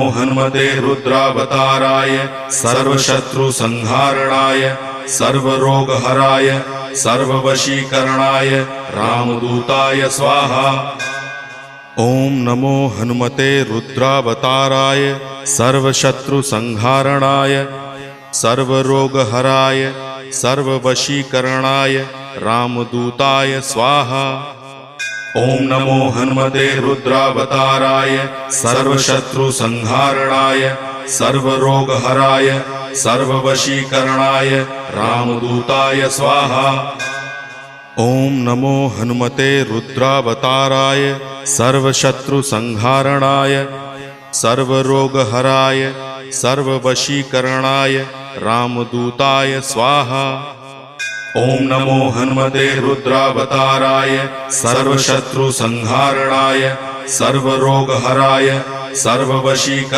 हनुमते रुद्रावताराय सर्वशत्रुसंहारणाय सर्वरोगहराय सर्ववशीकरणाय रामदूताय स्वाहा। ओम नमो हनुमते रुद्रावताराय सर्वशत्रुसंहारणाय सर्वरोगहराय सर्ववशीकरणाय रामदूताय स्वाहा। ओम नमो हनुमते रुद्रावताराय सर्वशत्रुसंहारणाय सर्वरोगहराय सर्ववशीकरणाय रामदूताय स्वाहा। ओम नमो हनुमते रुद्रावताराय सर्वशत्रुसंहारणाय सर्वरोगहराय सर्ववशीकरणाय रामदूताय स्वाहा। ओम नमो हनुमते रुद्रावताराय सर्वशत्रुसंहारणाय सर्वरोगहराय सर्ववशीकरणाय